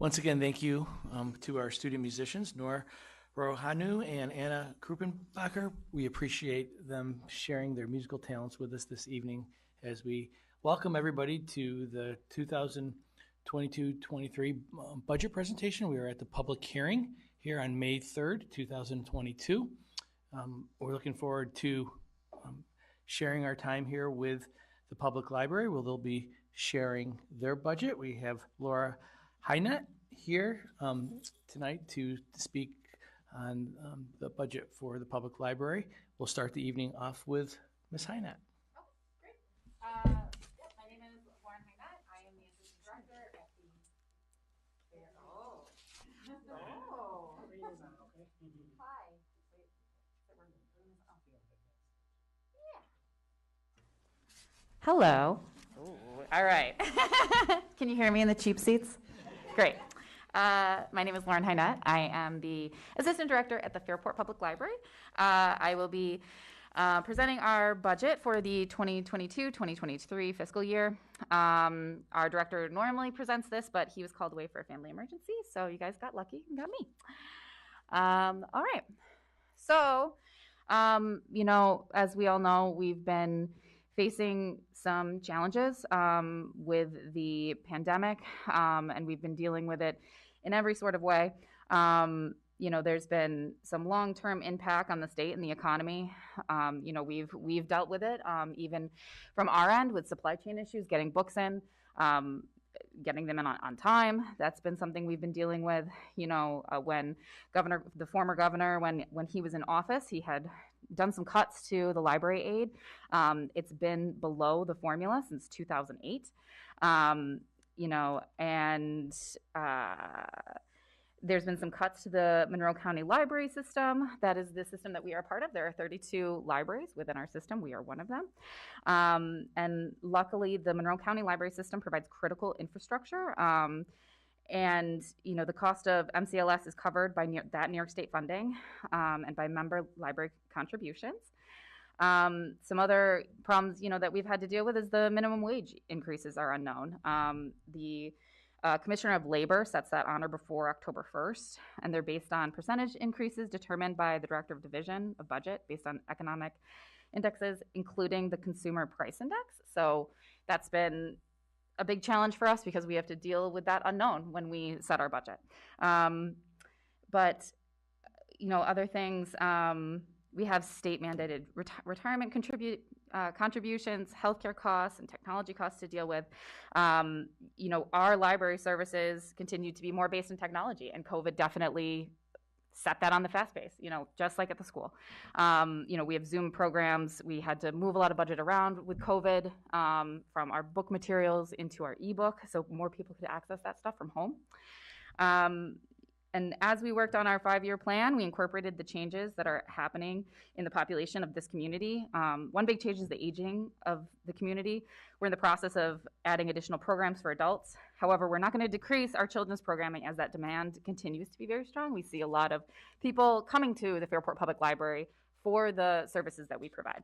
Once again, thank you to our student musicians, Nora Rohanu and Anna Krupenbacher. We appreciate them sharing their musical talents with us this evening as we welcome everybody to the 2022-23 budget presentation. We are at the public hearing here on May 3rd, 2022. We're looking forward to sharing our time here with the public library, where they'll be sharing their budget. We have Laura Hynett here tonight to speak on the budget for the public library. We'll start the evening off with Ms. Hynett. Oh, great. My name is Lauren Hynett. I am the assistant director at the Hi. Yeah. Hello. Ooh, all right. Can you hear me in the cheap seats? Great. My name is Lauren Hynett. I am the assistant director at the Fairport Public Library. I will be presenting our budget for the 2022-2023 fiscal year. Our director normally presents this, but he was called away for a family emergency, so you guys got lucky and got me. All right. So, as we all know, we've been facing some challenges with the pandemic, and we've been dealing with it in every sort of way. There's been some long-term impact on the state and the economy. We've dealt with it even from our end with supply chain issues, getting books in, getting them in on time. That's been something we've been dealing with. When the former governor, when he was in office, he had done some cuts to the library aid. It's been below the formula since 2008. There's been some cuts to the Monroe County Library system. That is the system that we are a part of. There are 32 libraries within our system. We are one of them. And luckily, the Monroe County Library system provides critical infrastructure. The cost of MCLS is covered by New York State funding and by member library contributions. Some other problems, that we've had to deal with is the minimum wage increases are unknown. The Commissioner of Labor sets that honor before October 1st, and they're based on percentage increases determined by the Director of Division of Budget based on economic indexes, including the Consumer Price Index. So that's been a big challenge for us because we have to deal with that unknown when we set our budget. Other things, we have state mandated retirement contributions, healthcare costs, and technology costs to deal with. Our library services continue to be more based in technology, and COVID definitely set that on the fast pace, just like at the school. We have Zoom programs. We had to move a lot of budget around with COVID from our book materials into our ebook, so more people could access that stuff from home. And as we worked on our 5-year plan, we incorporated the changes that are happening in the population of this community. One big change is the aging of the community. We're in the process of adding additional programs for adults. However, we're not going to decrease our children's programming as that demand continues to be very strong. We see a lot of people coming to the Fairport Public Library for the services that we provide.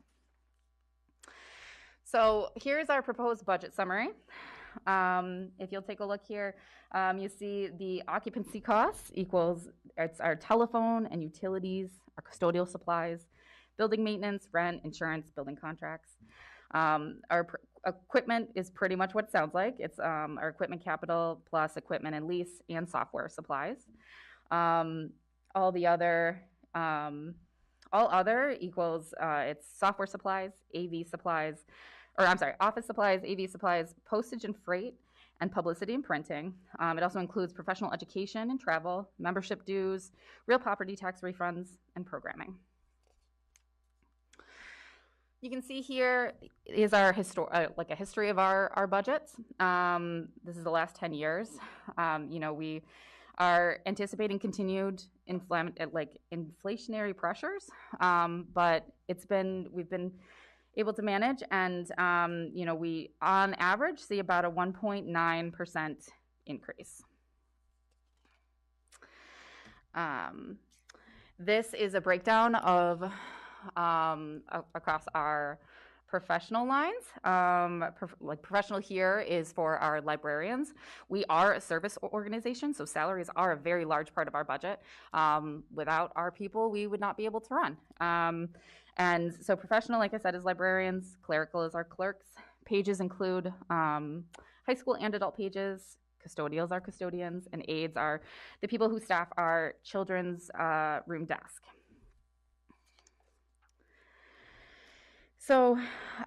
So here's our proposed budget summary. If you'll take a look here, you see the occupancy costs equals it's our telephone and utilities, our custodial supplies, building maintenance, rent, insurance, building contracts. Our equipment is pretty much what it sounds like. It's our equipment capital plus equipment and lease and software supplies. All other equals it's software supplies, office supplies, AV supplies, postage and freight, and publicity and printing. It also includes professional education and travel, membership dues, real property tax refunds, and programming. You can see here is our a history of our budgets. This is the last 10 years. We are anticipating continued inflationary pressures, but we've been able to manage, and we on average see about a 1.9% increase. This is a breakdown of across our professional lines. Like professional here is for our librarians. We are a service organization, so salaries are a very large part of our budget. Without our people, we would not be able to run. And so professional, like I said, is librarians. Clerical is our clerks. Pages include high school and adult pages. Custodials are custodians, and aides are the people who staff our children's room desk. So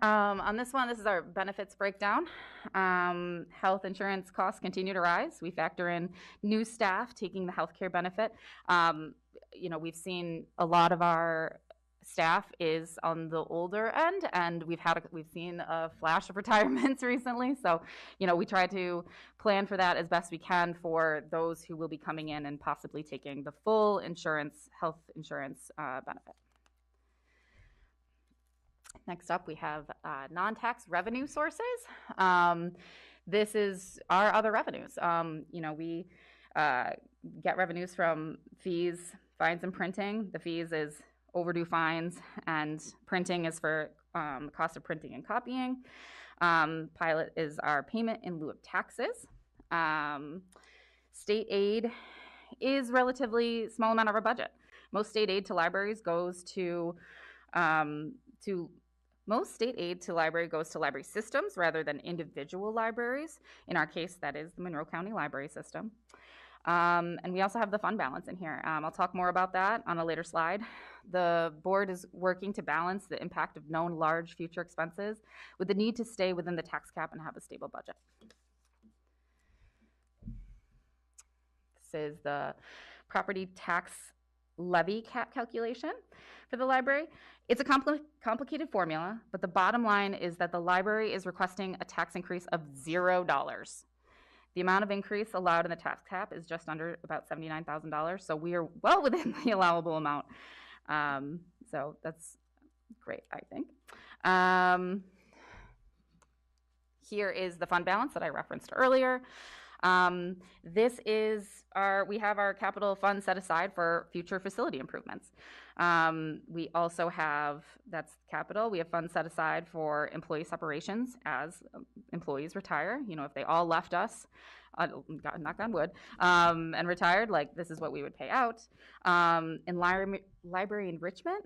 on this one, this is our benefits breakdown. Health insurance costs continue to rise. We factor in new staff taking the healthcare benefit. We've seen a lot of our staff is on the older end, and we've seen a flash of retirements recently. So, we try to plan for that as best we can for those who will be coming in and possibly taking the full health insurance benefit. Next up, we have non-tax revenue sources. This is our other revenues. We get revenues from fees, fines, and printing. The fees is overdue fines, and printing is for cost of printing and copying. Pilot is our payment in lieu of taxes. State aid is relatively small amount of our budget. Most state aid to libraries goes to library systems rather than individual libraries. In our case, that is the Monroe County Library System. And we also have the fund balance in here. I'll talk more about that on a later slide. The board is working to balance the impact of known large future expenses with the need to stay within the tax cap and have a stable budget. This is the property tax levy cap calculation for the library. It's a complicated formula, but the bottom line is that the library is requesting a tax increase of $0. The amount of increase allowed in the tax cap is just under about $79,000, so we are well within the allowable amount. So that's great, I think. Here is the fund balance that I referenced earlier. We have our capital fund set aside for future facility improvements. We also have, that's capital, we have funds set aside for employee separations as employees retire. If they all left us, knock on wood, and retired, this is what we would pay out. In library enrichment,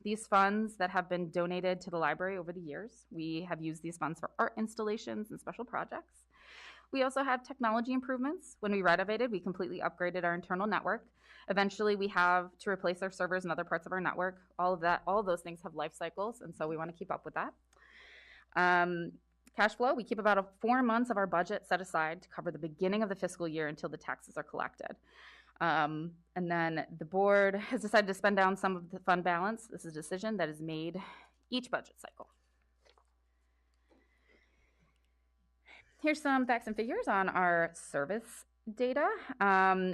these funds that have been donated to the library over the years, we have used these funds for art installations and special projects. We also have technology improvements. When we renovated, we completely upgraded our internal network. Eventually, we have to replace our servers and other parts of our network. All of those things have life cycles, and so we want to keep up with that. Cash flow, we keep about 4 months of our budget set aside to cover the beginning of the fiscal year until the taxes are collected. And then the board has decided to spend down some of the fund balance. This is a decision that is made each budget cycle. Here's some facts and figures on our service data.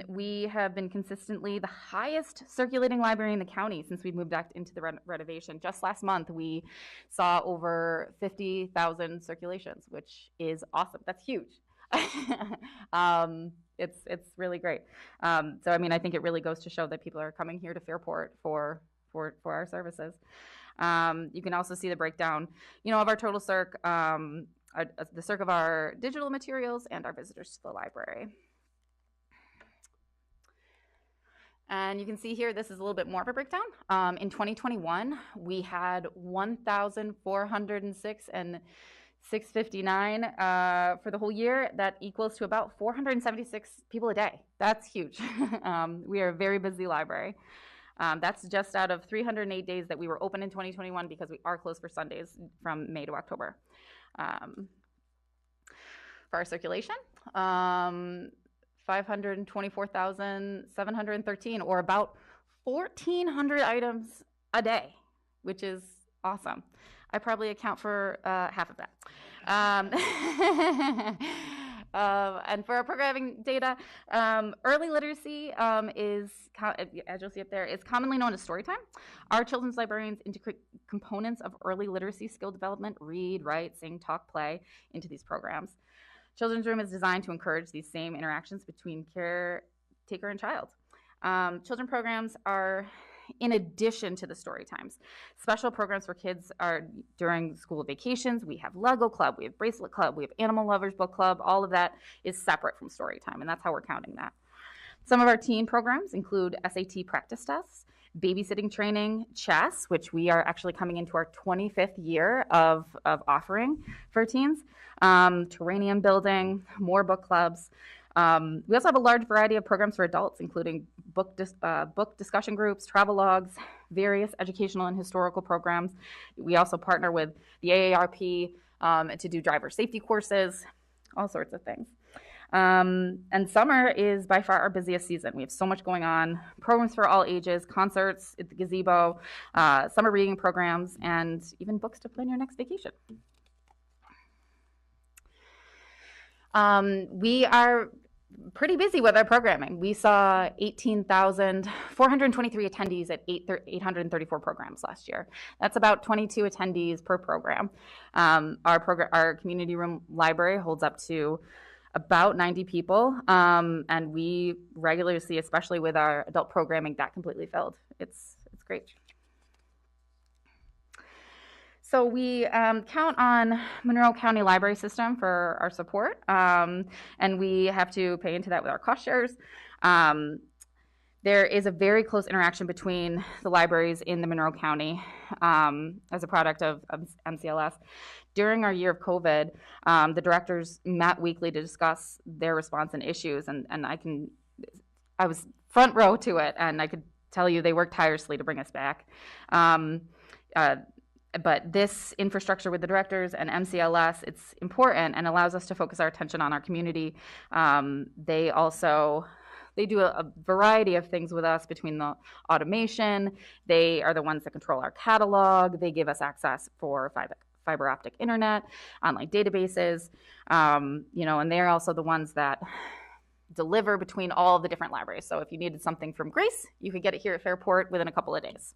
We have been consistently the highest circulating library in the county since we moved back into the renovation. Just last month, we saw over 50,000 circulations, which is awesome. That's huge. It's really great. So I think it really goes to show that people are coming here to Fairport for our services. You can also see the breakdown, of our total circ. The circ of our digital materials and our visitors to the library. And you can see here, this is a little bit more of a breakdown. In 2021, we had 1,406 and 659 for the whole year. That equals to about 476 people a day. That's huge. We are a very busy library. That's just out of 308 days that we were open in 2021 because we are closed for Sundays from May to October. For our circulation, 524,713, or about 1,400 items a day, which is awesome. I probably account for half of that. And for our programming data, early literacy is, as you'll see up there, is commonly known as story time. Our children's librarians integrate components of early literacy skill development, read, write, sing, talk, play, into these programs. Children's Room is designed to encourage these same interactions between caretaker and child. Children programs are in addition to the story times. Special programs for kids are during school vacations. We have Lego Club, we have Bracelet Club, we have Animal Lovers Book Club. All of that is separate from story time, and that's how we're counting that. Some of our teen programs include SAT practice tests, babysitting training, chess, which we are actually coming into our 25th year of offering for teens, terranium building, more book clubs. We also have a large variety of programs for adults, including book discussion groups, travelogues, various educational and historical programs. We also partner with the AARP to do driver safety courses, all sorts of things. And summer is by far our busiest season. We have so much going on, programs for all ages, concerts at the gazebo, summer reading programs, and even books to plan your next vacation. We are pretty busy with our programming. We saw 18,423 attendees at 834 programs last year. That's about 22 attendees per program. Our community room library holds up to about 90 people, and we regularly see, especially with our adult programming, that completely filled. It's great. So we count on Monroe County Library System for our support, and we have to pay into that with our cost shares. There is a very close interaction between the libraries in the Monroe County as a product of MCLS. During our year of COVID, the directors met weekly to discuss their response and issues, and I was front row to it, and I could tell you they worked tirelessly to bring us back. But this infrastructure with the directors and MCLS, it's important and allows us to focus our attention on our community. They do a variety of things with us between the automation. They are the ones that control our catalog. They give us access for fiber optic internet, online databases, and they're also the ones that deliver between all the different libraries. So if you needed something from Grace, you could get it here at Fairport within a couple of days.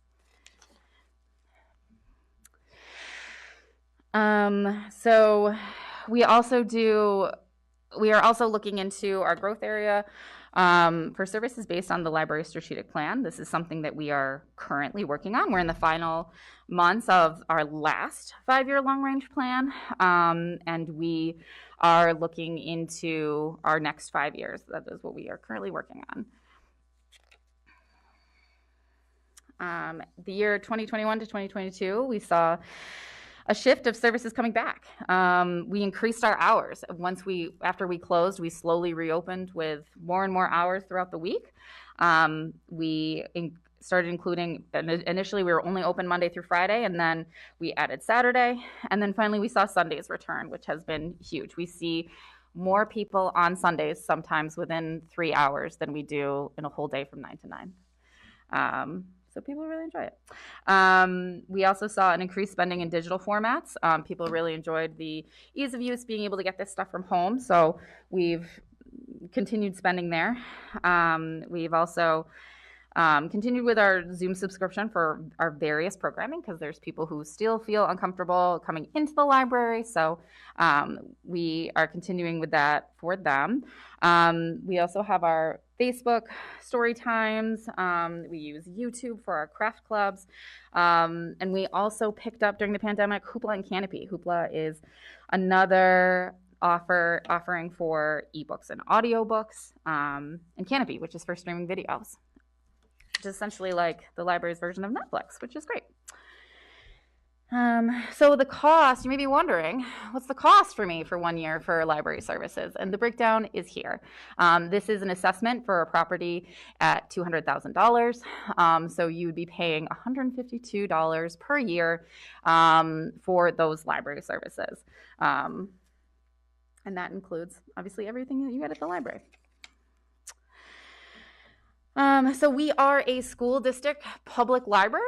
So we are also looking into our growth area for services based on the library strategic plan. This is something that we are currently working on. We're in the final months of our last 5-year long-range plan, and we are looking into our next 5 years. That is what we are currently working on. The year 2021 to 2022, we saw a shift of services coming back. We increased our hours. After we closed, we slowly reopened with more and more hours throughout the week. We started including, initially we were only open Monday through Friday, and then we added Saturday, and then finally we saw Sundays return, which has been huge. We see more people on Sundays sometimes within 3 hours than we do in a whole day from 9 to 9. So people really enjoy it. We also saw an increased spending in digital formats. People really enjoyed the ease of use, being able to get this stuff from home. So we've continued spending there. We've also continued with our Zoom subscription for our various programming, because there's people who still feel uncomfortable coming into the library. So we are continuing with that for them. We also have our Facebook story times. We use YouTube for our craft clubs. And we also picked up during the pandemic Hoopla and Canopy. Hoopla is another offering for ebooks and audiobooks, and Canopy, which is for streaming videos, which is essentially like the library's version of Netflix, which is great. So the cost, you may be wondering, what's the cost for me for 1 year for library services? And the breakdown is here. This is an assessment for a property at $200,000. So you would be paying $152 per year for those library services. And that includes, obviously, everything that you get at the library. So we are a school district public library.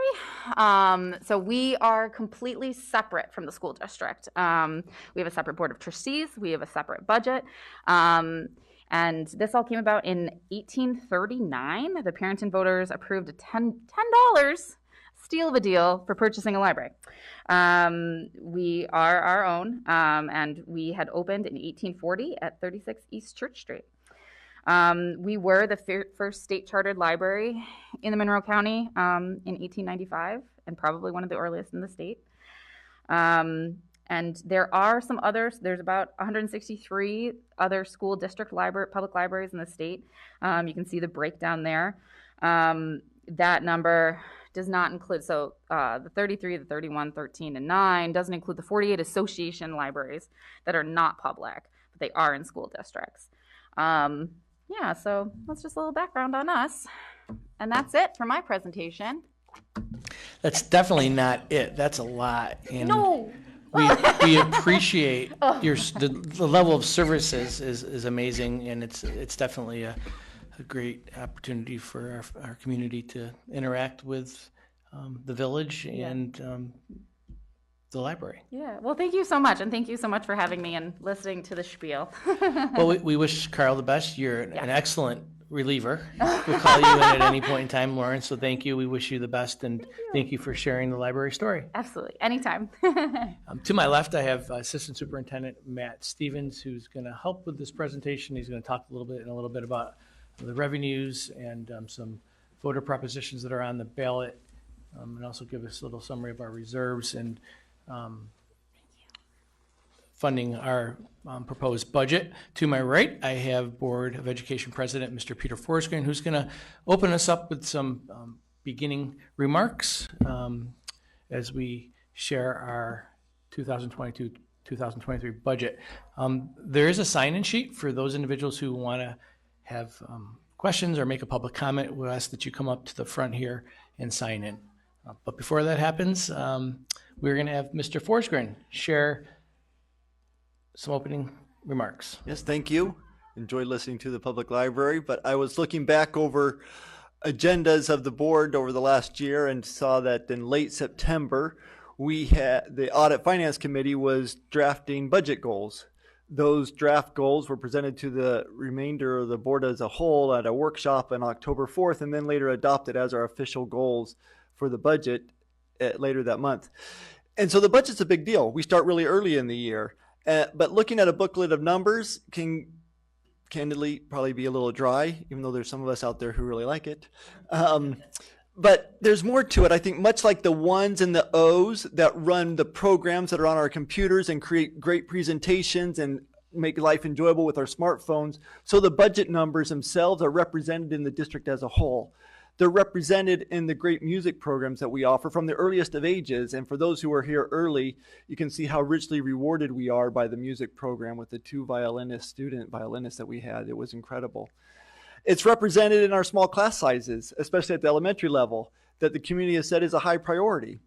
So we are completely separate from the school district. We have a separate board of trustees. We have a separate budget. And this all came about in 1839. The parents and voters approved a $10 steal of a deal for purchasing a library. We are our own, and we had opened in 1840 at 36 East Church Street. We were the first state chartered library in the Monroe County in 1895, and probably one of the earliest in the state. And there are some others. There's about 163 other school district public libraries in the state. You can see the breakdown there. That number does not include, so the 33, the 31, 13, and 9 doesn't include the 48 association libraries that are not public, but they are in school districts. Yeah, so that's just a little background on us. And that's it for my presentation. That's definitely not it. That's a lot. And No. we appreciate the level of services is amazing, and it's definitely a great opportunity for our community to interact with the village and the library. Yeah, well, thank you so much, and thank you so much for having me and listening to the spiel. Well, we wish Carl the best. You're an excellent reliever. We'll call you in at any point in time, Lauren, so thank you. We wish you the best, and thank you for sharing the library story. Absolutely, anytime. To my left, I have Assistant Superintendent Matt Stevens, who's going to help with this presentation. He's going to talk a little bit about the revenues and some voter propositions that are on the ballot, and also give us a little summary of our reserves and funding our proposed budget. To my right, I have Board of Education President, Mr. Peter Forsgren, who's going to open us up with some beginning remarks as we share our 2022-2023 budget. There is a sign-in sheet for those individuals who want to have questions or make a public comment. We'll ask that you come up to the front here and sign in. But before that happens, we're going to have Mr. Forsgren share some opening remarks. Yes, thank you. Enjoyed listening to the public library, but I was looking back over agendas of the board over the last year and saw that in late September, the Audit Finance Committee was drafting budget goals. Those draft goals were presented to the remainder of the board as a whole at a workshop on October 4th, and then later adopted as our official goals for the budget later that month. And so the budget's a big deal. We start really early in the year. But looking at a booklet of numbers can candidly probably be a little dry, even though there's some of us out there who really like it. But there's more to it. I think much like the ones and the O's that run the programs that are on our computers and create great presentations and make life enjoyable with our smartphones, so the budget numbers themselves are represented in the district as a whole. They're represented in the great music programs that we offer from the earliest of ages. And for those who are here early, you can see how richly rewarded we are by the music program with the 2 student violinists that we had. It was incredible. It's represented in our small class sizes, especially at the elementary level, that the community has said is a high priority.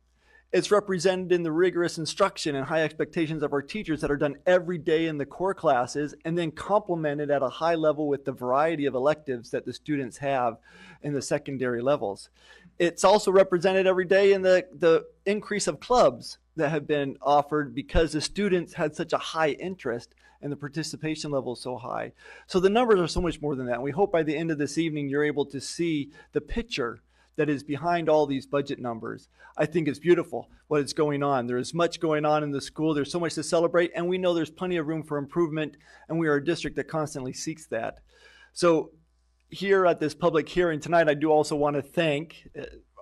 It's represented in the rigorous instruction and high expectations of our teachers that are done every day in the core classes, and then complemented at a high level with the variety of electives that the students have in the secondary levels. It's also represented every day in the increase of clubs that have been offered because the students had such a high interest and the participation level is so high. So the numbers are so much more than that. And we hope by the end of this evening, you're able to see the picture that is behind all these budget numbers. I think it's beautiful what is going on. There is much going on in the school. There's so much to celebrate, and we know there's plenty of room for improvement, and we are a district that constantly seeks that. So here at this public hearing tonight, I do also want to thank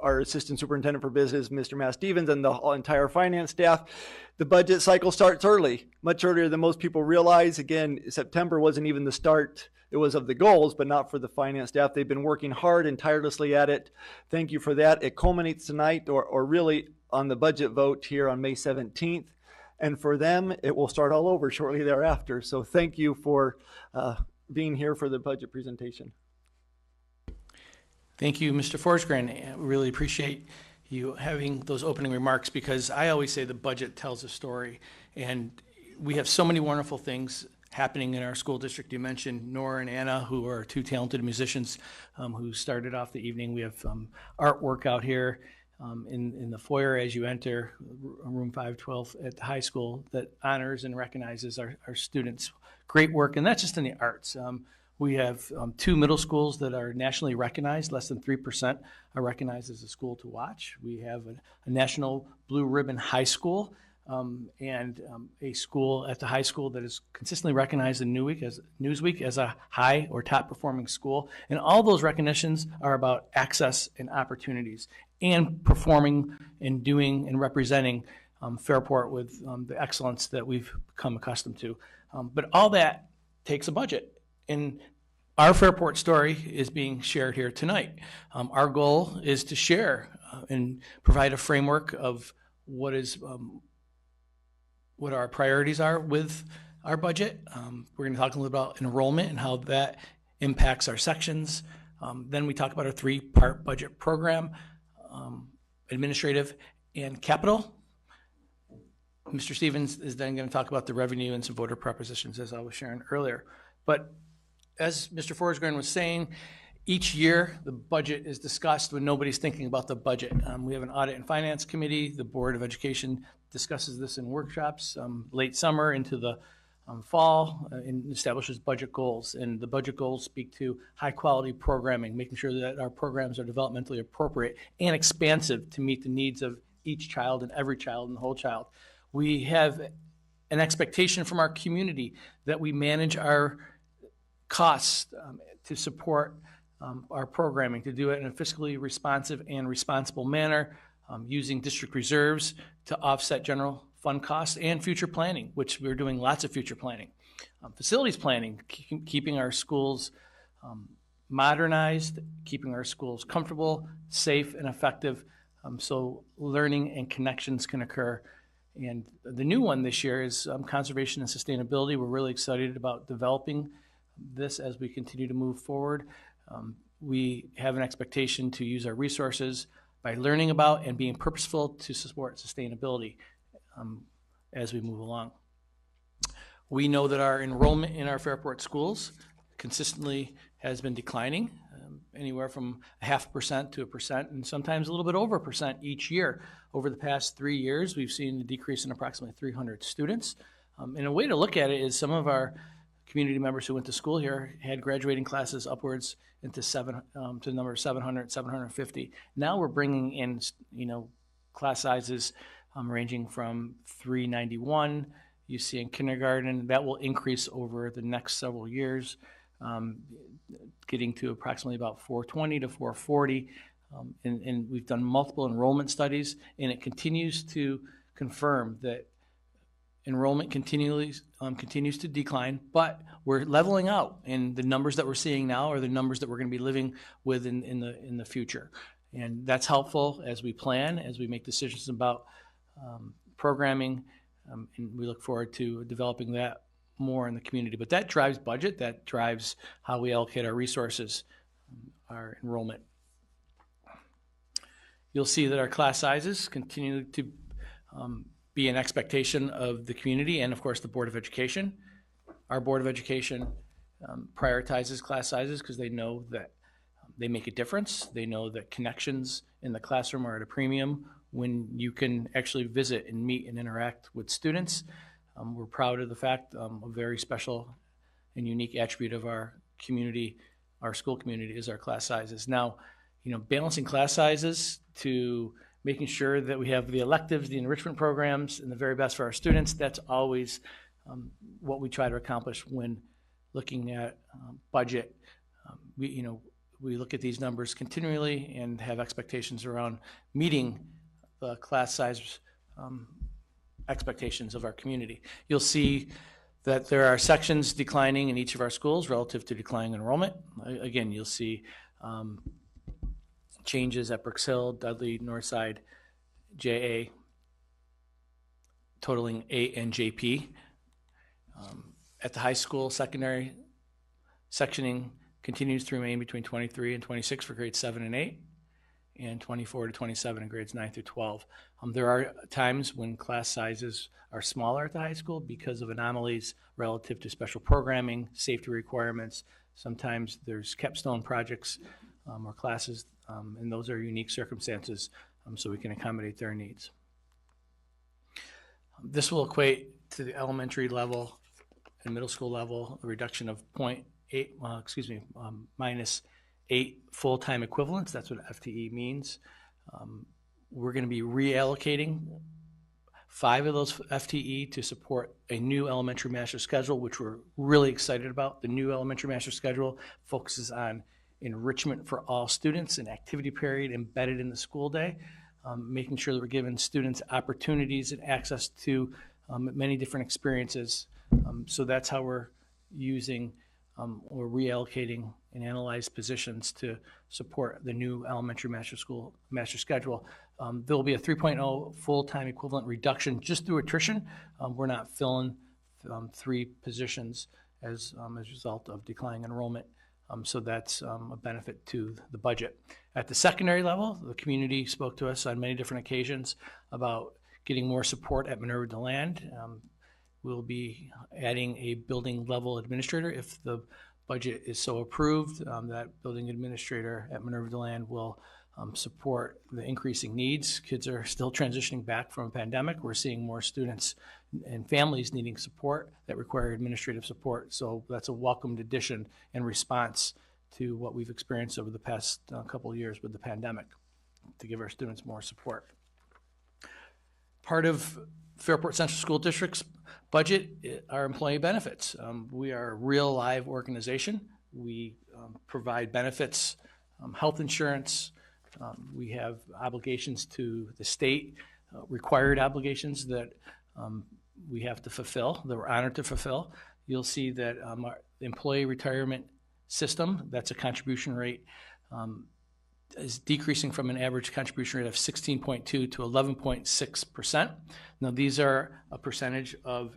our Assistant Superintendent for Business, Mr. Matt Stevens, and the entire finance staff. The budget cycle starts early, much earlier than most people realize. Again, September wasn't even the start. It was of the goals, but not for the finance staff. They've been working hard and tirelessly at it. Thank you for that. It culminates tonight, or really on the budget vote here on May 17th. And for them, it will start all over shortly thereafter. So thank you for being here for the budget presentation. Thank you, Mr. Forsgren. I really appreciate you having those opening remarks, because I always say the budget tells a story, and we have so many wonderful things happening in our school district. You mentioned Nora and Anna, who are 2 talented musicians who started off the evening. We have artwork out here in the foyer as you enter room 512 at the high school that honors and recognizes our students' great work, and that's just in the arts. We have 2 middle schools that are nationally recognized. Less than 3% are recognized as a school to watch. We have a national blue ribbon high school and a school at the high school that is consistently recognized in Newsweek as a high or top performing school. And all those recognitions are about access and opportunities and performing and doing and representing Fairport with the excellence that we've become accustomed to. But all that takes a budget. And our Fairport story is being shared here tonight. Our goal is to share and provide a framework of what our priorities are with our budget. We're going to talk a little about enrollment and how that impacts our sections. Then we talk about our three-part budget program, administrative and capital. Mr. Stevens is then going to talk about the revenue and some voter propositions, as I was sharing earlier. But as Mr. Forsgren was saying, each year the budget is discussed when nobody's thinking about the budget. We have an audit and finance committee. The Board of Education discusses this in workshops late summer into the fall and establishes budget goals. And the budget goals speak to high quality programming, making sure that our programs are developmentally appropriate and expansive to meet the needs of each child and every child and the whole child. We have an expectation from our community that we manage our costs to support our programming, to do it in a fiscally responsive and responsible manner, using district reserves to offset general fund costs and future planning, which we're doing lots of future planning. Facilities planning, keeping our schools modernized, keeping our schools comfortable, safe, and effective, so learning and connections can occur. And the new one this year is conservation and sustainability. We're really excited about developing this as we continue to move forward. We have an expectation to use our resources by learning about and being purposeful to support sustainability as we move along. We know that our enrollment in our Fairport schools consistently has been declining, anywhere from 0.5% to 1%, and sometimes a little bit over 1% each year. Over the past 3 years, we've seen a decrease in approximately 300 students. And a way to look at it is some of our community members who went to school here had graduating classes upwards into to the number of 700, 750. Now we're bringing in, class sizes ranging from 391. You see in kindergarten, that will increase over the next several years, getting to approximately about 420 to 440. And we've done multiple enrollment studies, and it continues to confirm that enrollment continues to decline, but we're leveling out, and the numbers that we're seeing now are the numbers that we're going to be living with in the future. And that's helpful as we plan, as we make decisions about programming, and we look forward to developing that more in the community. But that drives budget, that drives how we allocate our resources, our enrollment. You'll see that our class sizes continue to be an expectation of the community and, of course, the Board of Education. Our Board of Education prioritizes class sizes because they know that they make a difference. They know that connections in the classroom are at a premium when you can actually visit and meet and interact with students. We're proud of the fact a very special and unique attribute of our community, our school community, is our class sizes. Now, balancing class sizes to making sure that we have the electives, the enrichment programs, and the very best for our students, that's always what we try to accomplish when looking at budget. We look at these numbers continually and have expectations around meeting the class size expectations of our community. You'll see that there are sections declining in each of our schools relative to declining enrollment. Again, you'll see changes at Brooks Hill, Dudley, Northside, JA, totaling A and JP. At the high school, secondary sectioning continues to remain between 23 and 26 for grades 7 and 8, and 24 to 27 in grades 9 through 12. There are times when class sizes are smaller at the high school because of anomalies relative to special programming, safety requirements. Sometimes there's capstone projects or classes, and those are unique circumstances, so we can accommodate their needs. This will equate to the elementary level and middle school level, a reduction of minus 8 full-time equivalents. That's what FTE means. We're going to be reallocating 5 of those FTE to support a new elementary master schedule, which we're really excited about. The new elementary master schedule focuses on enrichment for all students, an activity period embedded in the school day, making sure that we're giving students opportunities and access to many different experiences. So that's how we're using or reallocating and analyze positions to support the new elementary master schedule. There will be a 3.0 full-time equivalent reduction just through attrition. We're not filling 3 positions as a result of declining enrollment. So that's a benefit to the budget. At the secondary level, the community spoke to us on many different occasions about getting more support at Minerva DeLand. We'll be adding a building level administrator if the budget is so approved. That building administrator at Minerva DeLand will support the increasing needs. Kids are still transitioning back from a pandemic. We're seeing more students and families needing support that require administrative support. So that's a welcomed addition in response to what we've experienced over the past couple of years with the pandemic to give our students more support. Part of Fairport Central School District's budget are employee benefits. We are a real live organization. We provide benefits, health insurance. We have obligations to the state, required obligations that we have to fulfill, that we're honored to fulfill. You'll see that our employee retirement system, that's a contribution rate, is decreasing from an average contribution rate of 16.2 to 11.6%. Now, these are a percentage of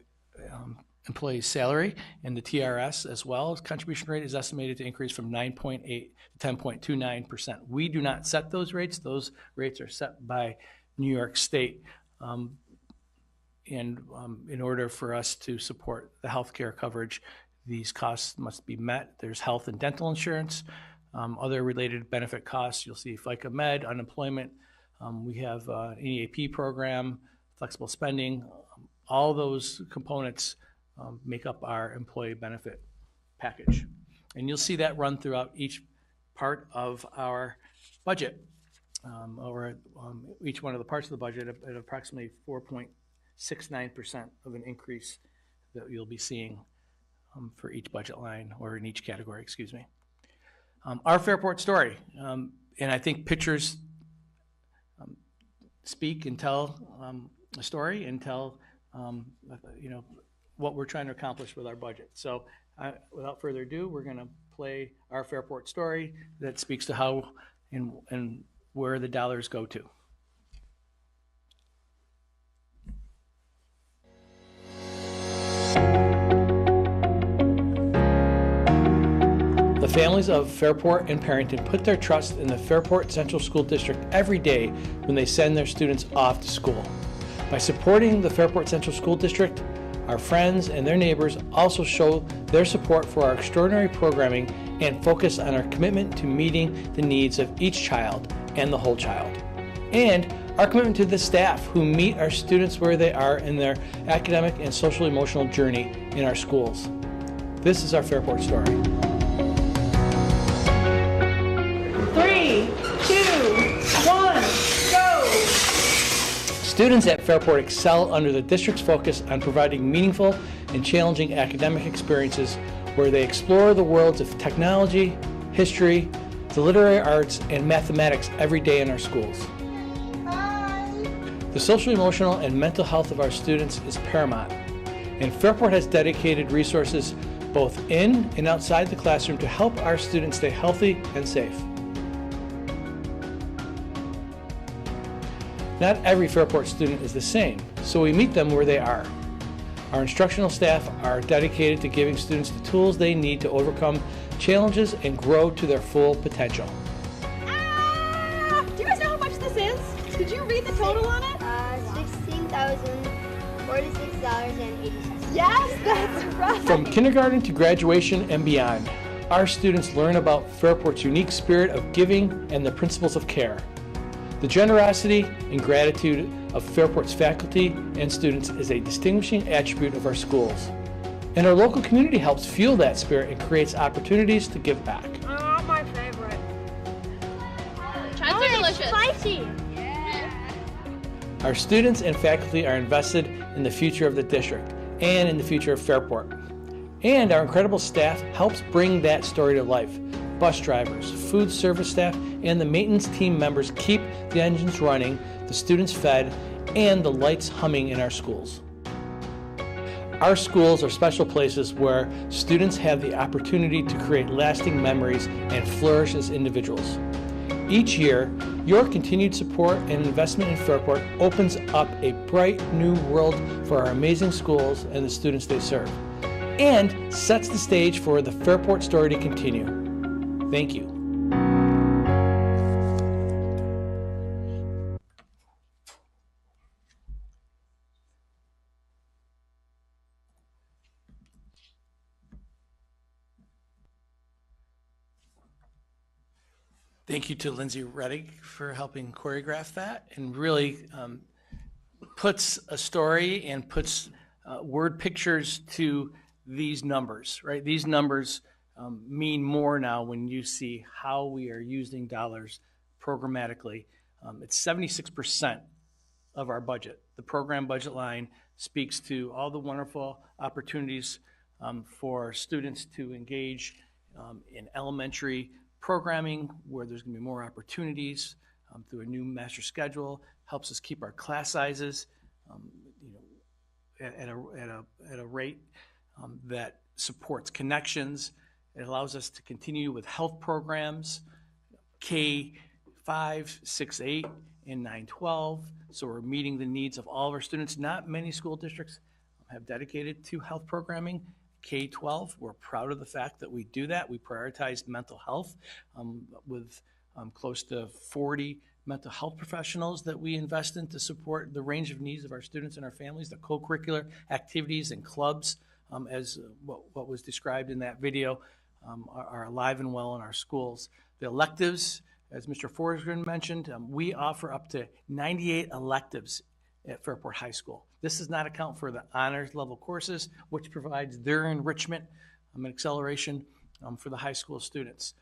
employees' salary, and the TRS as well. Contribution rate is estimated to increase from 9.8 to 10.29%. We do not set those rates. Those rates are set by New York State. And in order for us to support the healthcare coverage, these costs must be met. There's health and dental insurance, other related benefit costs. You'll see FICA Med, unemployment. We have an EAP program, flexible spending. All those components make up our employee benefit package. And you'll see that run throughout each part of our budget, or each one of the parts of the budget at approximately 4.69% of an increase that you'll be seeing for each budget line, or in each category, excuse me. Our Fairport Story, and I think pictures speak and tell a story and tell what we're trying to accomplish with our budget. So without further ado, we're going to play Our Fairport Story that speaks to how and where the dollars go to. The families of Fairport and Parrington put their trust in the Fairport Central School District every day when they send their students off to school. By supporting the Fairport Central School District, our friends and their neighbors also show their support for our extraordinary programming and focus on our commitment to meeting the needs of each child and the whole child. And our commitment to the staff who meet our students where they are in their academic and social-emotional journey in our schools. This is our Fairport Story. 3, 2, 1, go! Students at Fairport excel under the district's focus on providing meaningful and challenging academic experiences where they explore the worlds of technology, history, the literary arts, and mathematics every day in our schools. The social, emotional, and mental health of our students is paramount, and Fairport has dedicated resources both in and outside the classroom to help our students stay healthy and safe. Not every Fairport student is the same, so we meet them where they are. Our instructional staff are dedicated to giving students the tools they need to overcome challenges and grow to their full potential. Do you guys know how much this is? Did you read the total on it? $16,046.80. Yes, that's right. From kindergarten to graduation and beyond, our students learn about Fairport's unique spirit of giving and the principles of care. The generosity and gratitude of Fairport's faculty and students is a distinguishing attribute of our schools. And our local community helps fuel that spirit and creates opportunities to give back. Oh, my favorite. Chives are delicious. Spicy. Our students and faculty are invested in the future of the district and in the future of Fairport. And our incredible staff helps bring that story to life. Bus drivers, food service staff, and the maintenance team members keep the engines running, the students fed, and the lights humming in our schools. Our schools are special places where students have the opportunity to create lasting memories and flourish as individuals. Each year, your continued support and investment in Fairport opens up a bright new world for our amazing schools and the students they serve, and sets the stage for the Fairport story to continue. Thank you. Thank you to Lindsay Reddick for helping choreograph that, and really puts a story and puts word pictures to these numbers, right? These numbers mean more now when you see how we are using dollars programmatically. It's 76% of our budget. The program budget line speaks to all the wonderful opportunities for students to engage in elementary programming, where there's going to be more opportunities through a new master schedule. Helps us keep our class sizes at a rate that supports connections. It allows us to continue with health programs, K-5, 6-8, and 9-12. So we're meeting the needs of all of our students. Not many school districts have dedicated to health programming. K-12, we're proud of the fact that we do that. We prioritize mental health with close to 40 mental health professionals that we invest in to support the range of needs of our students and our families. The co-curricular activities and clubs, as what was described in that video, are alive and well in our schools. The electives, as Mr. Forsgren mentioned, we offer up to 98 electives at Fairport High School. This does not account for the honors level courses, which provides their enrichment and acceleration for the high school students.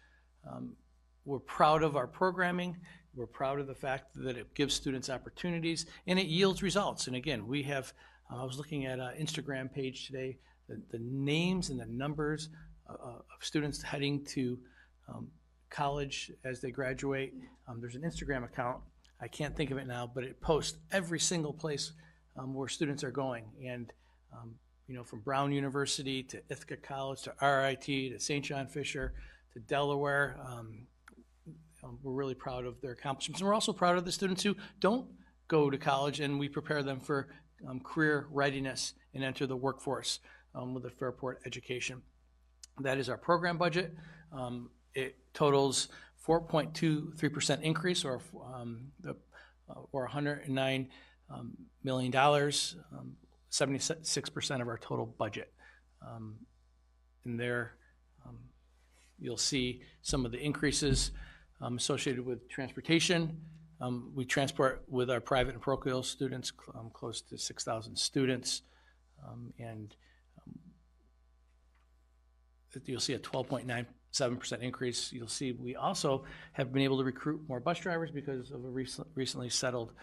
We're proud of our programming. We're proud of the fact that it gives students opportunities and it yields results. And again, we have, I was looking at an Instagram page today, the names and the numbers of students heading to college as they graduate. There's an Instagram account, I can't think of it now, but it posts every single place where students are going. And from Brown University to Ithaca College to RIT to St. John Fisher to Delaware, we're really proud of their accomplishments. And we're also proud of the students who don't go to college, and we prepare them for career readiness and enter the workforce with a Fairport education. That is our program budget. It totals 4.23% increase, or $109 million, 76% of our total budget. And there, you'll see some of the increases associated with transportation. We transport with our private and parochial students close to 6,000 students, and you'll see a 12.97% increase. You'll see we also have been able to recruit more bus drivers because of a recently settled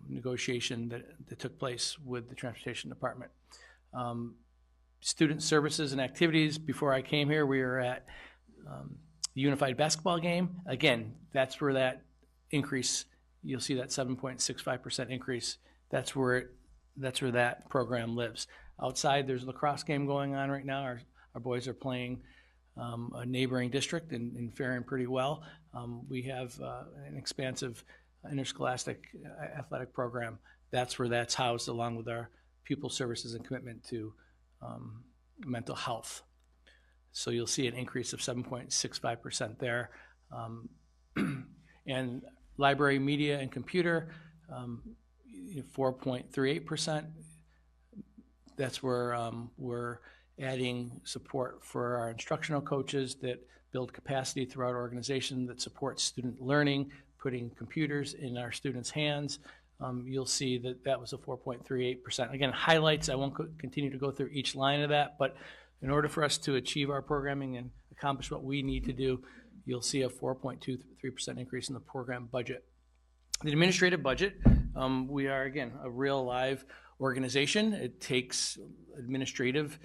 negotiation that took place with the transportation department. Student services and activities. Before I came here, we were at the unified basketball game. Again, that's where that increase, you'll see that 7.65% increase. That's where that program lives. Outside, there's a lacrosse game going on right now. Our boys are playing a neighboring district and faring pretty well. We have an expansive interscholastic athletic program. That's where that's housed, along with our pupil services and commitment to mental health. So you'll see an increase of 7.65% there. And library, media, and computer, 4.38%. That's where we're adding support for our instructional coaches that build capacity throughout our organization, that supports student learning, putting computers in our students' hands. You'll see that was a 4.38%. Again, highlights, I won't continue to go through each line of that, but in order for us to achieve our programming and accomplish what we need to do, you'll see a 4.23% increase in the program budget. The administrative budget, we are, again, a real live organization. It takes administrative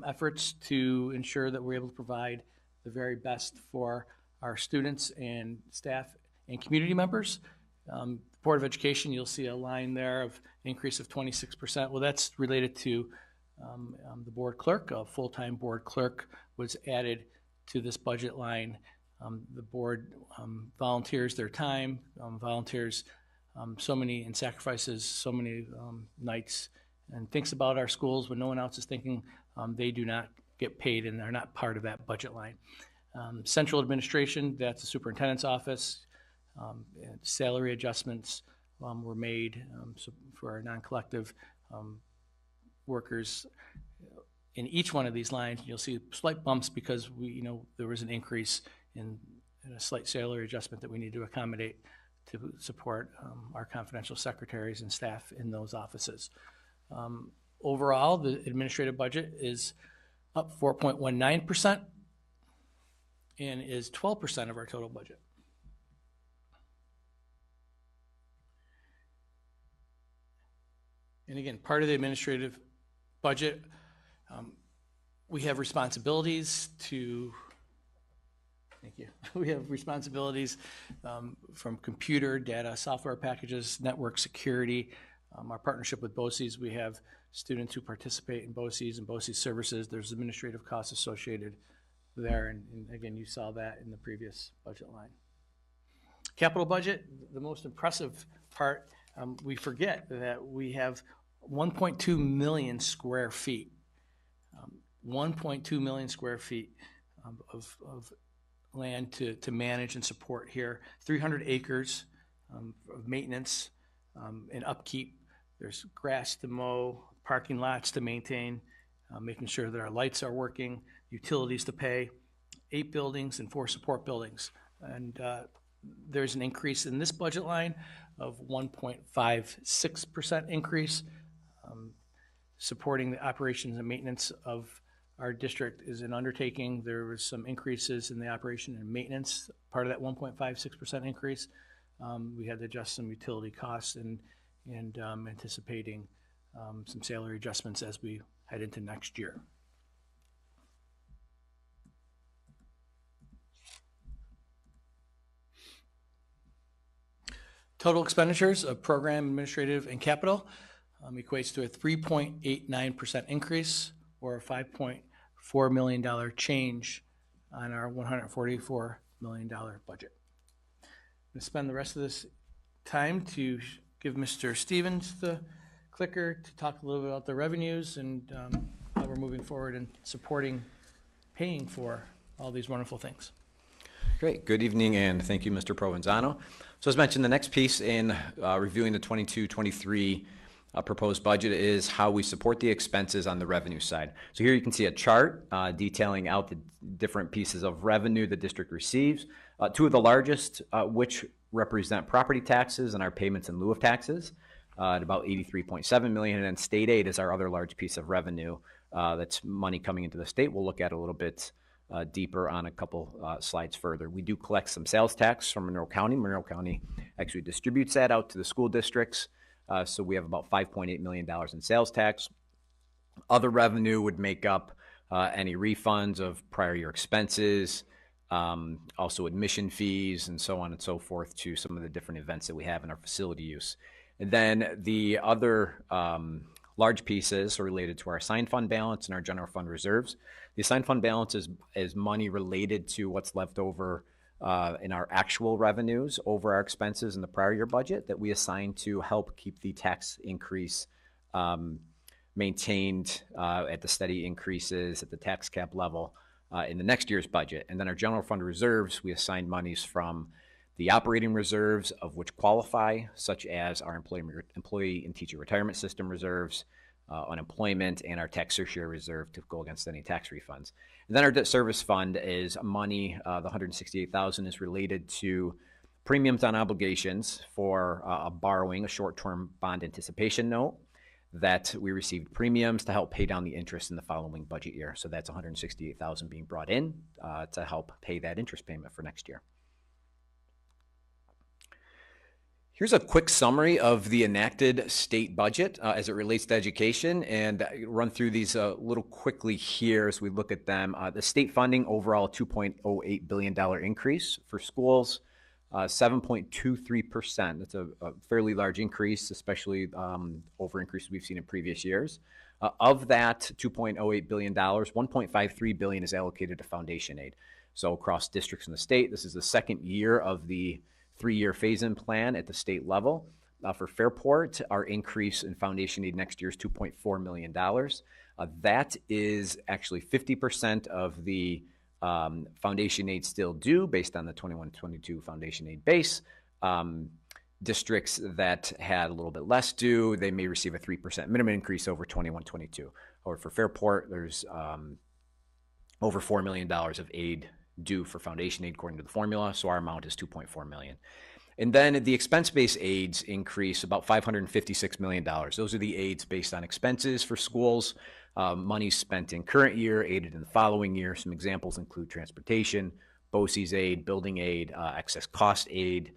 efforts to ensure that we're able to provide the very best for our students and staff and community members. Board of Education, you'll see a line there of increase of 26%. Well, that's related to the board clerk. A full-time board clerk was added to this budget line. The board volunteers their time, volunteers so many and sacrifices so many nights and thinks about our schools when no one else is thinking. They do not get paid and they're not part of that budget line. Central administration, that's the superintendent's office. Salary adjustments were made for our non-collective workers. In each one of these lines, you'll see slight bumps because there was an increase in a slight salary adjustment that we need to accommodate to support our confidential secretaries and staff in those offices. Overall, the administrative budget is up 4.19% and is 12% of our total budget. And again, part of the administrative budget, we have responsibilities to, thank you. We have responsibilities from computer, data, software packages, network security, our partnership with BOCES. We have students who participate in BOCES and BOCES services. There's administrative costs associated there, and again, you saw that in the previous budget line. Capital budget, the most impressive part, we forget that we have 1.2 million square feet, 1.2 million square feet of land to manage and support here, 300 acres of maintenance and upkeep. There's grass to mow, parking lots to maintain, making sure that our lights are working, utilities to pay, 8 buildings and 4 support buildings. And there's an increase in this budget line of 1.56% increase. Supporting the operations and maintenance of our district is an undertaking. There was some increases in the operation and maintenance, part of that 1.56% increase. We had to adjust some utility costs and anticipating some salary adjustments as we head into next year. Total expenditures of program, administrative, and capital equates to a 3.89% increase or a $5.4 million change on our $144 million budget. I'm going to spend the rest of this time to give Mr. Stevens the clicker to talk a little bit about the revenues and how we're moving forward and supporting, paying for all these wonderful things. Great. Good evening, and thank you, Mr. Provenzano. So as mentioned, the next piece in reviewing the 22-23 proposed budget is how we support the expenses on the revenue side. So here you can see a chart detailing out the different pieces of revenue the district receives. 2 of the largest, which represent property taxes and our payments in lieu of taxes, at about $83.7 million, and then state aid is our other large piece of revenue. That's money coming into the state. We'll look at a little bit deeper on a couple slides further. We do collect some sales tax from Monroe County. Monroe County actually distributes that out to the school districts. So we have about $5.8 million in sales tax. Other revenue would make up any refunds of prior year expenses, also admission fees, and so on and so forth to some of the different events that we have in our facility use. And then the other large pieces are related to our assigned fund balance and our general fund reserves. The assigned fund balance is money related to what's left over in our actual revenues over our expenses in the prior year budget that we assign to help keep the tax increase maintained at the steady increases at the tax cap level in the next year's budget. And then our general fund reserves, we assign monies from the operating reserves of which qualify, such as our employee and teacher retirement system reserves, unemployment, and our tax surcharge reserve to go against any tax refunds. And then our debt service fund is money, the $168,000 is related to premiums on obligations for a borrowing, a short-term bond anticipation note that we received premiums to help pay down the interest in the following budget year. So that's $168,000 being brought in to help pay that interest payment for next year. Here's a quick summary of the enacted state budget as it relates to education, and run through these a little quickly here as we look at them. The state funding overall, $2.08 billion increase for schools, 7.23%. That's a fairly large increase, especially over increases we've seen in previous years. Of that $2.08 billion, $1.53 billion is allocated to foundation aid. So across districts in the state, this is the second year of the 3-year phase-in plan at the state level. For Fairport, our increase in foundation aid next year is $2.4 million. That is actually 50% of the foundation aid still due based on the 21-22 foundation aid base. Districts that had a little bit less due, they may receive a 3% minimum increase over 21-22. Or for Fairport, there's over $4 million of aid due for foundation aid according to the formula, so our amount is $2.4 million. And then the expense-based aids increase about $556 million. Those are the aids based on expenses for schools, money spent in current year, aided in the following year. Some examples include transportation, BOCES aid, building aid, excess cost aid,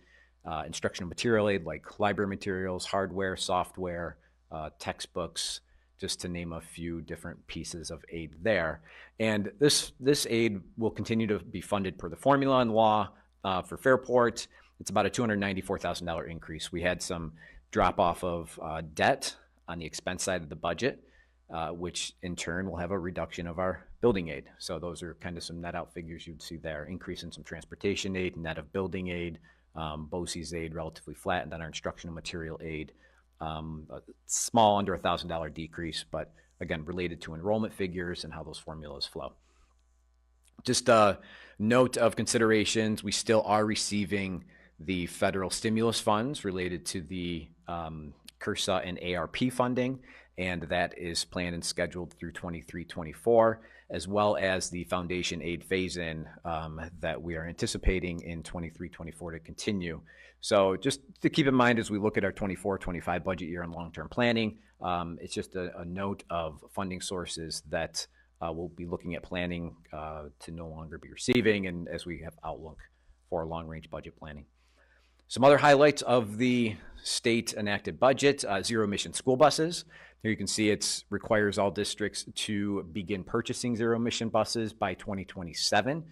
instructional material aid like library materials, hardware, software, textbooks, just to name a few different pieces of aid there. And this aid will continue to be funded per the formula and law. For Fairport, it's about a $294,000 increase. We had some drop off of debt on the expense side of the budget, which in turn will have a reduction of our building aid. So those are kind of some net out figures you'd see there. Increase in some transportation aid, net of building aid, BOCES aid relatively flat, and then our instructional material aid, a small under $1,000 decrease, but again, related to enrollment figures and how those formulas flow. Just a note of considerations, we still are receiving the federal stimulus funds related to the CRSA and ARP funding, and that is planned and scheduled through 23-24, as well as the foundation aid phase-in that we are anticipating in 23-24 to continue. So just to keep in mind as we look at our 24-25 budget year and long-term planning, it's just a note of funding sources that we'll be looking at planning to no longer be receiving, and as we have outlook for long-range budget planning. Some other highlights of the state enacted budget, zero-emission school buses. Here you can see it requires all districts to begin purchasing zero-emission buses by 2027,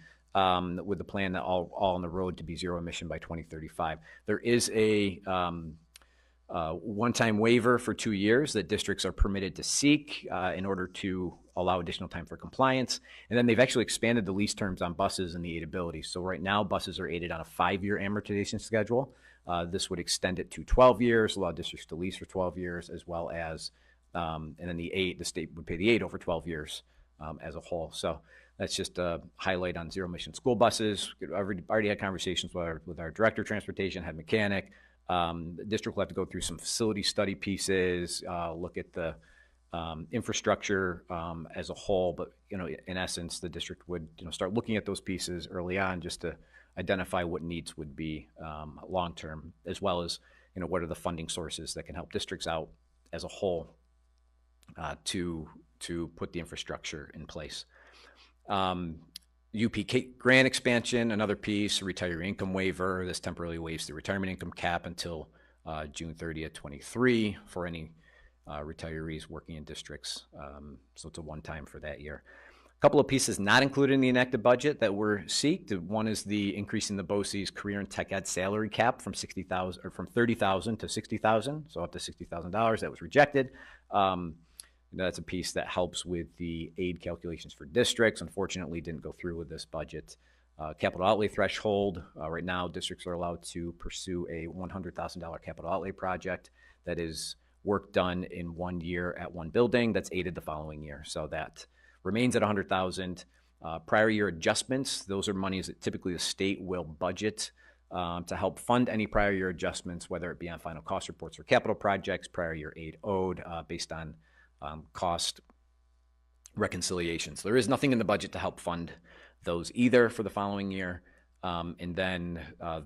with the plan that all on the road to be zero-emission by 2035. There is a one-time waiver for 2 years that districts are permitted to seek in order to allow additional time for compliance. And then they've actually expanded the lease terms on buses and the aidability. So right now, buses are aided on a 5-year amortization schedule. This would extend it to 12 years, allow districts to lease for 12 years, as well as, and then the state would pay the aid over 12 years as a whole. So that's just a highlight on zero-emission school buses. I've already had conversations with our director of transportation, head mechanic. The district will have to go through some facility study pieces, look at the infrastructure as a whole, but in essence, the district would start looking at those pieces early on just to identify what needs would be long term, as well as what are the funding sources that can help districts out as a whole to put the infrastructure in place. UP grant expansion, another piece, retiree income waiver. This temporarily waives the retirement income cap until June 30th, 23 for any retirees working in districts. So it's a one-time for that year. A couple of pieces not included in the enacted budget that were seeked. One is the increase in the BOCES career and tech ed salary cap from $60,000 or from $30,000 to $60,000, so up to $60,000. That was rejected. That's a piece that helps with the aid calculations for districts. Unfortunately, didn't go through with this budget. Capital outlay threshold. Right now, districts are allowed to pursue a $100,000 capital outlay project that is work done in 1 year at one building that's aided the following year. So that remains at $100,000. Prior year adjustments, those are monies that typically the state will budget to help fund any prior year adjustments, whether it be on final cost reports for capital projects, prior year aid owed based on cost reconciliations. There is nothing in the budget to help fund those either for the following year. And then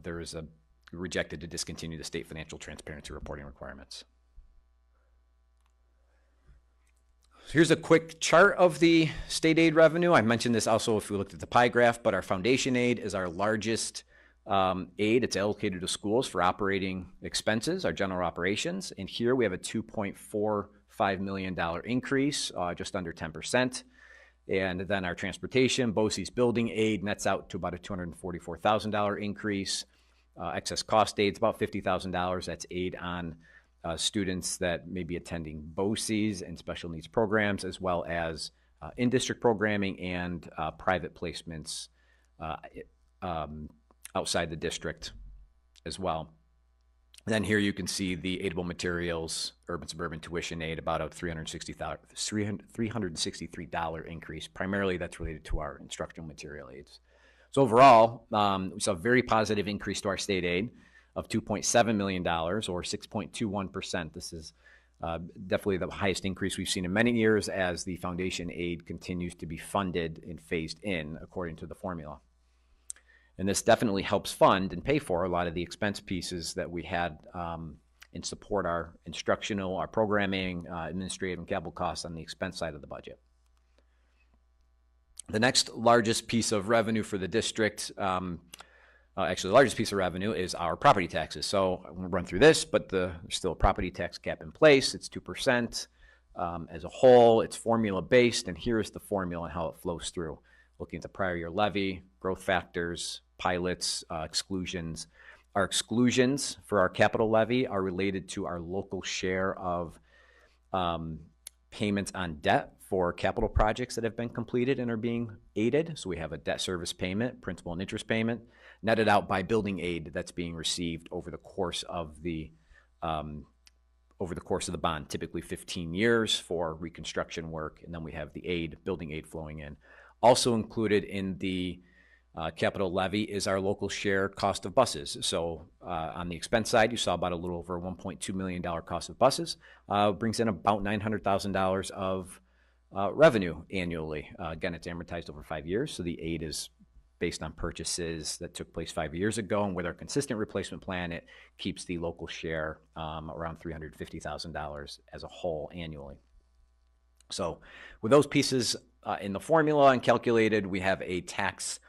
there is a rejected to discontinue the state financial transparency reporting requirements. Here's a quick chart of the state aid revenue. I mentioned this also if we looked at the pie graph, but our foundation aid is our largest aid, it's allocated to schools for operating expenses, our general operations. And here we have a $2.45 million increase, just under 10%. And then our transportation, BOCES building aid nets out to about a $244,000 increase. Excess cost aid is about $50,000. That's aid on students that may be attending BOCES and special needs programs, as well as in-district programming and private placements outside the district as well. Then here you can see the aidable materials, urban suburban tuition aid, about a $363 increase. Primarily that's related to our instructional material aids. So overall, we saw a very positive increase to our state aid of $2.7 million or 6.21%. This is definitely the highest increase we've seen in many years as the foundation aid continues to be funded and phased in according to the formula. And this definitely helps fund and pay for a lot of the expense pieces that we had and support our instructional, our programming, administrative and capital costs on the expense side of the budget. The next largest piece of revenue for the district, actually the largest piece of revenue is our property taxes. So I'm going to run through this, but there's still a property tax cap in place. It's 2% as a whole. It's formula based, and here's the formula and how it flows through. Looking at the prior year levy, growth factors, pilots, exclusions. Our exclusions for our capital levy are related to our local share of payments on debt for capital projects that have been completed and are being aided. So we have a debt service payment, principal and interest payment, netted out by building aid that's being received over the course of the bond, typically 15 years for reconstruction work, and then we have the aid, building aid flowing in. Also included in the capital levy is our local share cost of buses. So on the expense side, you saw about a little over $1.2 million cost of buses. Brings in about $900,000 of revenue annually. Again, it's amortized over 5 years, so the aid is based on purchases that took place 5 years ago. And with our consistent replacement plan, it keeps the local share around $350,000 as a whole annually. So with those pieces in the formula and calculated, we have a tax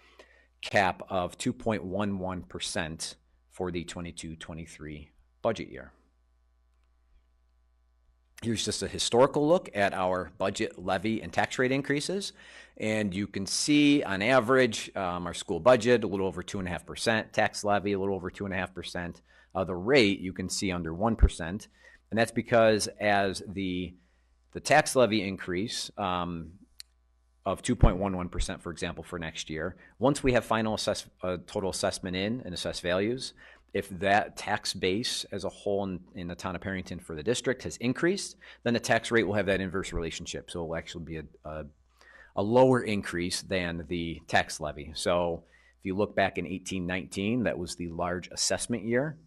cap of 2.11% for the 22-23 budget year. Here's just a historical look at our budget, levy, and tax rate increases. And you can see on average, our school budget, a little over 2.5%, tax levy, a little over 2.5%. The rate, you can see under 1%. And that's because as the tax levy increase of 2.11%, for example, for next year, once we have final total assessment in and assessed values, if that tax base as a whole in the town of Perrington for the district has increased, then the tax rate will have that inverse relationship. So it will actually be a lower increase than the tax levy. So if you look back in 1819, that was the large assessment year.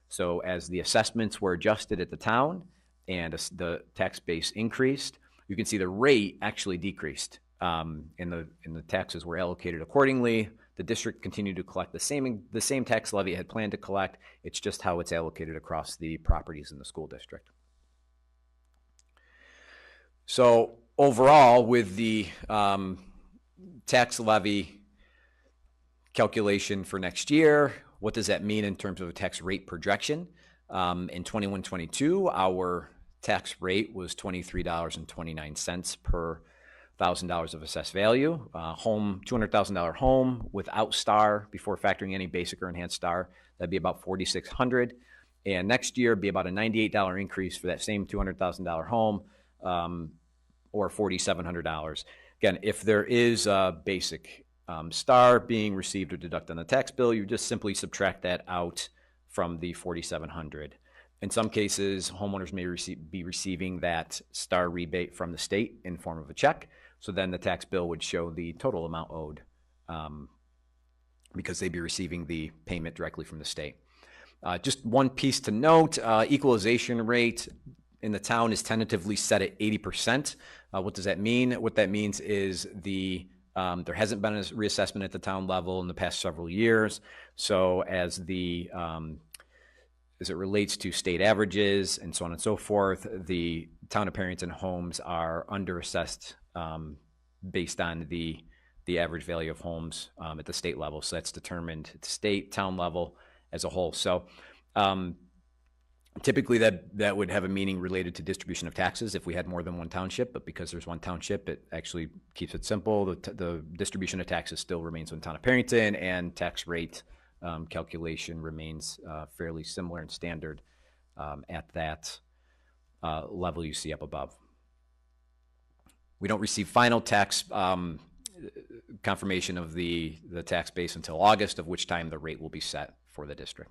So as the assessments were adjusted at the town and the tax base increased, you can see the rate actually decreased. And the taxes were allocated accordingly. The district continued to collect the same tax levy it had planned to collect. It's just how it's allocated across the properties in the school district. So overall, with the tax levy calculation for next year, what does that mean in terms of a tax rate projection? In 21-22, our tax rate was $23.29 per $1,000 of assessed value. Home, $200,000 home without STAR, before factoring any basic or enhanced STAR, that'd be about $4,600. And next year, be about a $98 increase for that same $200,000 home, or $4,700. Again, if there is a basic STAR being received or deducted on the tax bill, you just simply subtract that out from the $4,700. In some cases, homeowners may be receiving that STAR rebate from the state in form of a check. So then the tax bill would show the total amount owed because they'd be receiving the payment directly from the state. Just one piece to note, equalization rate in the town is tentatively set at 80%. What does that mean? What that means is there hasn't been a reassessment at the town level in the past several years. So as it relates to state averages and so on and so forth, the town of Perrington homes are underassessed based on the the average value of homes at the state level. So that's determined at the state, town level as a whole. So typically that would have a meaning related to distribution of taxes if we had more than one township, but because there's one township, it actually keeps it simple. The distribution of taxes still remains in the town of Perryton, and tax rate calculation remains fairly similar and standard at that level you see up above. We don't receive final tax confirmation of the tax base until August, of which time the rate will be set for the district.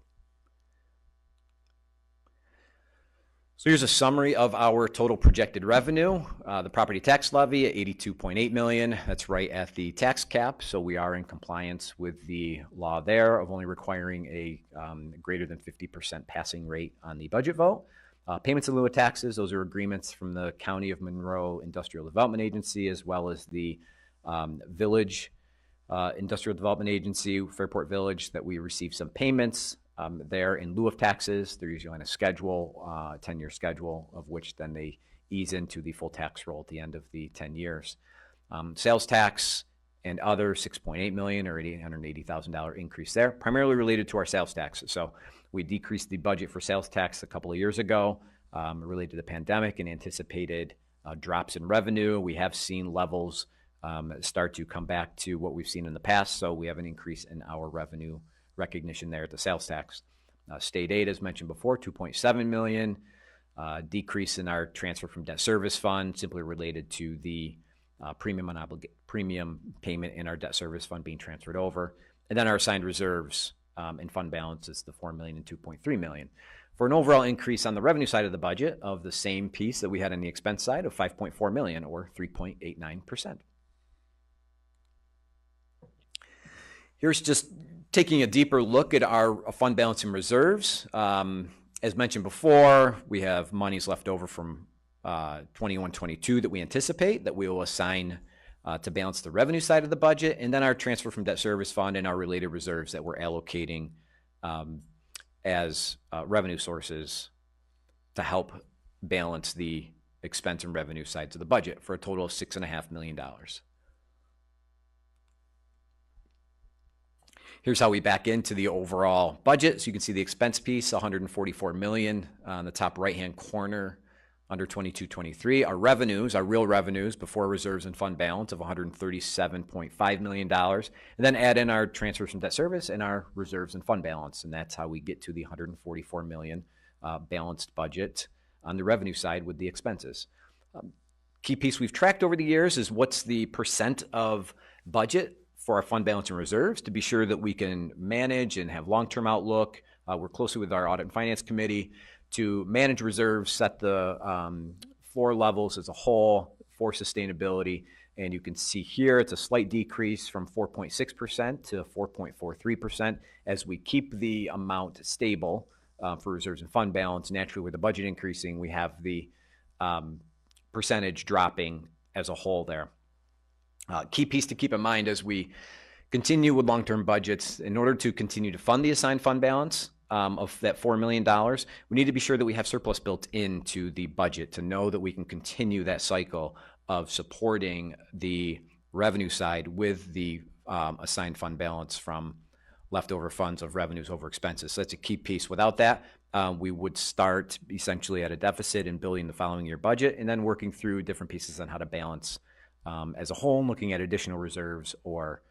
So here's a summary of our total projected revenue. The property tax levy at $82.8 million. That's right at the tax cap, so we are in compliance with the law there of only requiring a greater than 50% passing rate on the budget vote. Payments in lieu of taxes, those are agreements from the County of Monroe Industrial Development Agency, as well as the Village Industrial Development Agency, Fairport Village, that we received some payments there in lieu of taxes. They're usually on a schedule, 10-year schedule, of which then they ease into the full tax roll at the end of the 10 years. Sales tax and other, $6.8 million, or $880,000 increase there, primarily related to our sales tax. So we decreased the budget for sales tax a couple of years ago related to the pandemic and anticipated drops in revenue. We have seen levels start to come back to what we've seen in the past, so we have an increase in our revenue recognition there at the sales tax. State aid, as mentioned before, $2.7 million. Decrease in our transfer from debt service fund, simply related to the premium payment in our debt service fund being transferred over. And then our assigned reserves and fund balance is the $4 million and $2.3 million. For an overall increase on the revenue side of the budget of the same piece that we had on the expense side of $5.4 million, or 3.89%. Here's just taking a deeper look at our fund balance and reserves. As mentioned before, we have monies left over from 21-22 that we anticipate that we will assign to balance the revenue side of the budget, and then our transfer from debt service fund and our related reserves that we're allocating as revenue sources to help balance the expense and revenue sides of the budget for a total of $6.5 million. Here's how we back into the overall budget. So you can see the expense piece, $144 million on the top right-hand corner under 22-23. Our revenues, our real revenues before reserves and fund balance of $137.5 million. And then add in our transfers from debt service and our reserves and fund balance. And that's how we get to the $144 million balanced budget on the revenue side with the expenses. Key piece we've tracked over the years is what's the percent of budget for our fund balance and reserves to be sure that we can manage and have long-term outlook. We're closely with our audit and finance committee to manage reserves, set the floor levels as a whole for sustainability. And you can see here it's a slight decrease from 4.6% to 4.43% as we keep the amount stable for reserves and fund balance. Naturally, with the budget increasing, we have the percentage dropping as a whole there. Key piece to keep in mind as we continue with long-term budgets, in order to continue to fund the assigned fund balance of that $4 million, we need to be sure that we have surplus built into the budget to know that we can continue that cycle of supporting the revenue side with the assigned fund balance from leftover funds of revenues over expenses. So that's a key piece. Without that, we would start essentially at a deficit and building the following year budget, and then working through different pieces on how to balance as a whole, looking at additional reserves or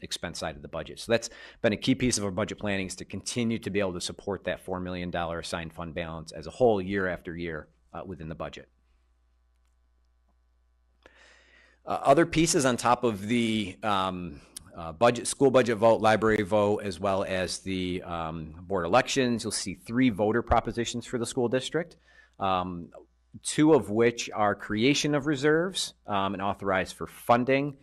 expense side of the budget. So that's been a key piece of our budget planning, is to continue to be able to support that $4 million assigned fund balance as a whole year after year within the budget. Other pieces on top of the budget, school budget vote, library vote, as well as the board elections, you'll see 3 voter propositions for the school district. 2 of which are creation of reserves and authorized for funding.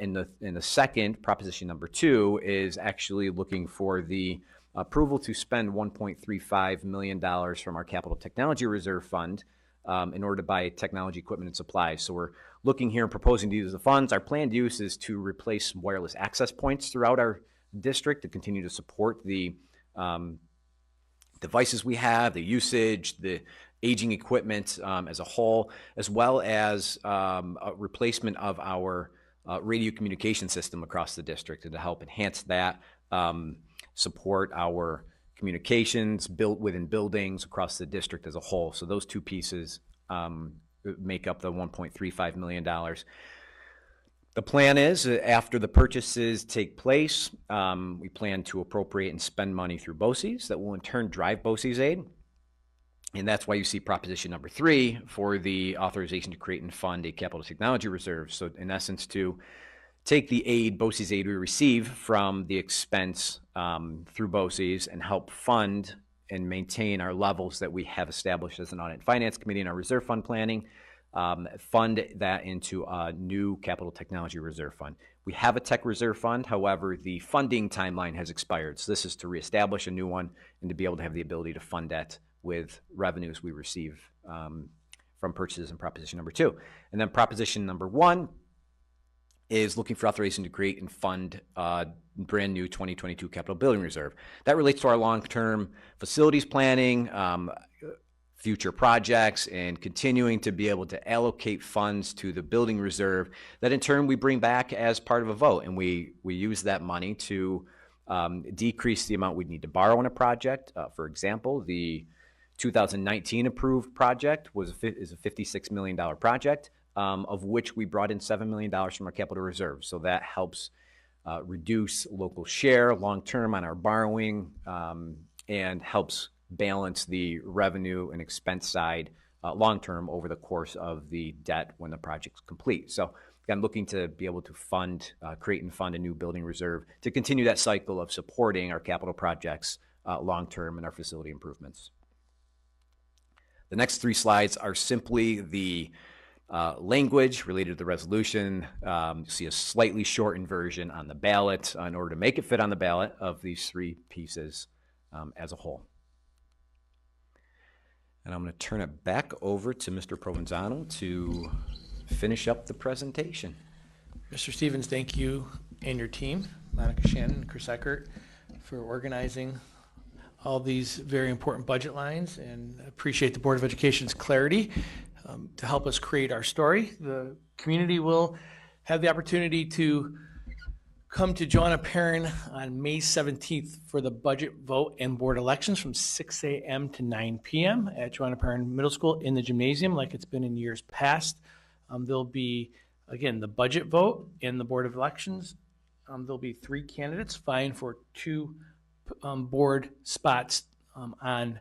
In the second, proposition number 2, is actually looking for the approval to spend $1.35 million from our capital technology reserve fund in order to buy technology equipment and supplies. So we're looking here and proposing to use the funds. Our planned use is to replace wireless access points throughout our district to continue to support the devices we have, the usage, the aging equipment as a whole, as well as a replacement of our radio communication system across the district, and to help enhance that, support our communications built within buildings across the district as a whole. So those two pieces make up the $1.35 million. The plan is, after the purchases take place, we plan to appropriate and spend money through BOCES that will in turn drive BOCES aid. And that's why you see proposition number 3 for the authorization to create and fund a capital technology reserve. So in essence, to take the aid, BOCES aid we receive from the expense through BOCES and help fund and maintain our levels that we have established as an audit and finance committee in our reserve fund planning, fund that into a new capital technology reserve fund. We have a tech reserve fund, however, the funding timeline has expired. So this is to reestablish a new one and to be able to have the ability to fund that with revenues we receive from purchases in proposition number 2. And then proposition number 1 is looking for authorization to create and fund a brand new 2022 capital building reserve. That relates to our long-term facilities planning, future projects, and continuing to be able to allocate funds to the building reserve that in turn we bring back as part of a vote. And we use that money to decrease the amount we'd need to borrow in a project. For example, the 2019 approved project is a $56 million project, of which we brought in $7 million from our capital reserve. So that helps reduce local share long-term on our borrowing and helps balance the revenue and expense side long-term over the course of the debt when the project's complete. So I'm looking to be able to fund, create and fund a new building reserve to continue that cycle of supporting our capital projects long-term and our facility improvements. The next 3 slides are simply the language related to the resolution. You see a slightly shortened version on the ballot in order to make it fit on the ballot of these 3 pieces as a whole. And I'm going to turn it back over to Mr. Provenzano to finish up the presentation. Mr. Stevens, thank you and your team, Monica Shannon and Chris Eckert, for organizing all these very important budget lines, and appreciate the Board of Education's clarity to help us create our story. The community will have the opportunity to come to Joanna Perrin on May 17th for the budget vote and board elections from 6 a.m. to 9 p.m. at Joanna Perrin Middle School in the gymnasium like it's been in years past. There'll be, again, the budget vote and the board of elections. There'll be 3 candidates vying for 2 board spots on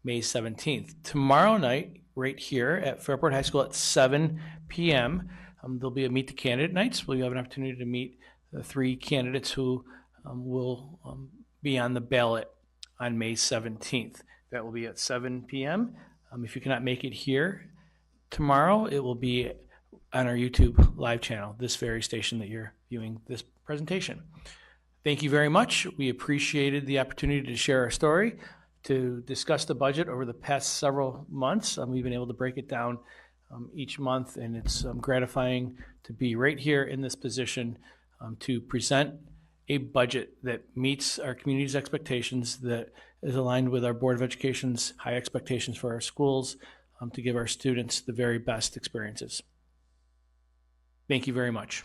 May 17th. Tomorrow night, right here at Fairport High School at 7 p.m., there'll be a Meet the Candidate nights where you have an opportunity to meet the 3 candidates who will be on the ballot on May 17th. That will be at 7 p.m. If you cannot make it here tomorrow, it will be on our YouTube live channel, this very station that you're viewing this presentation. Thank you very much. We appreciated the opportunity to share our story, to discuss the budget over the past several months. We've been able to break it down each month, and it's gratifying to be right here in this position to present a budget that meets our community's expectations, that is aligned with our Board of Education's high expectations for our schools, to give our students the very best experiences. Thank you very much.